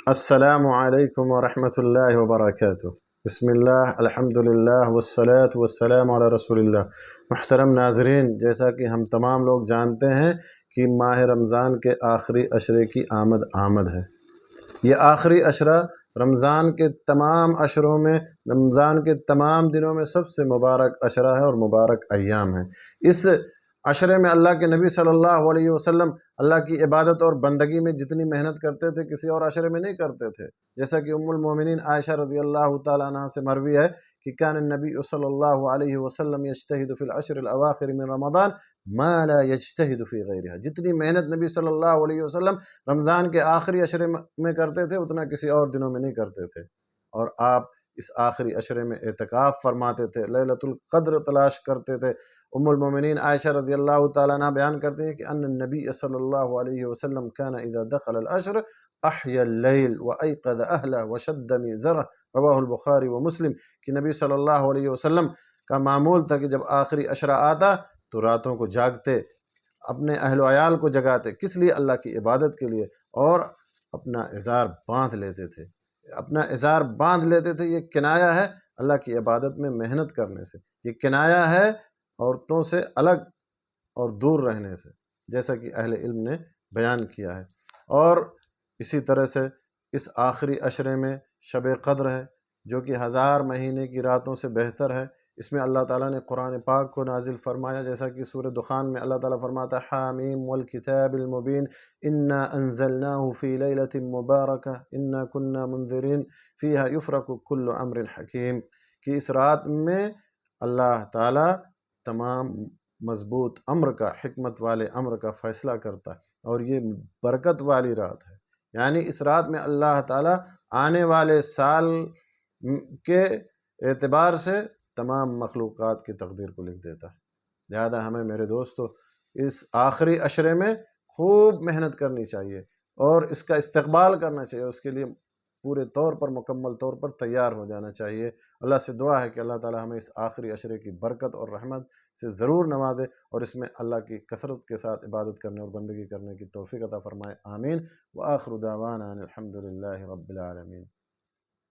السلام علیکم ورحمۃ اللہ وبرکاتہ۔ بسم اللہ، الحمد للہ والصلاة والسلام علی رسول اللہ۔ محترم ناظرین، جیسا کہ ہم تمام لوگ جانتے ہیں کہ ماہ رمضان کے آخری عشرے کی آمد ہے۔ یہ آخری عشرہ رمضان کے تمام عشروں میں، رمضان کے تمام دنوں میں سب سے مبارک عشرہ ہے اور مبارک ایام ہے۔ اس عشرے میں اللہ کے نبی صلی اللہ علیہ وسلم اللہ کی عبادت اور بندگی میں جتنی محنت کرتے تھے کسی اور عشرے میں نہیں کرتے تھے، جیسا کہ ام المومنین عائشہ رضی اللہ تعالیٰ عنہ سے مروی ہے کہ کان النبی صلی اللہ علیہ وسلم یجتہد فی العشر الاواخر من رمضان ما لا یجتہد فی غیرها۔ جتنی محنت نبی صلی اللہ علیہ وسلم رمضان کے آخری عشرے میں کرتے تھے اتنا کسی اور دنوں میں نہیں کرتے تھے، اور آپ اس آخری عشرے میں اعتکاف فرماتے تھے، لیلۃ القدر تلاش کرتے تھے۔ ام المومنین عائشہ رضی اللہ تعالیٰ عنہ بیان کرتے ہیں کہ ان النبی صلی اللہ علیہ وسلم کان اذا دخل العشر احیا اللیل وایقظ اہلہ وشد میزرہ، رواہ البخاری و مسلم، کہ نبی صلی اللہ علیہ وسلم کا معمول تھا کہ جب آخری عشرہ آتا تو راتوں کو جاگتے، اپنے اہل و عیال کو جگاتے، کس لیے؟ اللہ کی عبادت کے لیے، اور اپنا ازار باندھ لیتے تھے۔ اپنا ازار باندھ لیتے تھے، یہ کنایہ ہے اللہ کی عبادت میں محنت کرنے سے، یہ کنایہ ہے عورتوں سے الگ اور دور رہنے سے، جیسا کہ اہل علم نے بیان کیا ہے۔ اور اسی طرح سے اس آخری عشرے میں شب قدر ہے، جو کہ 1000 مہینے کی راتوں سے بہتر ہے۔ اس میں اللہ تعالیٰ نے قرآن پاک کو نازل فرمایا، جیسا کہ سورہ دخان میں اللہ تعالیٰ فرماتا ہے حامیم والکتاب المبین انا انزلناہ فی لیلۃ مبارکہ انا کنا منذرین فیہا یفرق کل امر حکیم، کہ اس رات میں اللہ تعالیٰ تمام مضبوط امر کا، حکمت والے امر کا فیصلہ کرتا ہے، اور یہ برکت والی رات ہے۔ یعنی اس رات میں اللہ تعالیٰ آنے والے سال کے اعتبار سے تمام مخلوقات کی تقدیر کو لکھ دیتا ہے۔ لہذا ہمیں میرے دوستو اس آخری عشرے میں خوب محنت کرنی چاہیے اور اس کا استقبال کرنا چاہیے، اس کے لیے پورے طور پر، مکمل طور پر تیار ہو جانا چاہیے۔ اللہ سے دعا ہے کہ اللہ تعالی ہمیں اس آخری عشرے کی برکت اور رحمت سے ضرور نوازے، اور اس میں اللہ کی کثرت کے ساتھ عبادت کرنے اور بندگی کرنے کی توفیق عطا فرمائے۔ آمین۔ وآخر دعوانا ان الحمد للہ رب العالمین۔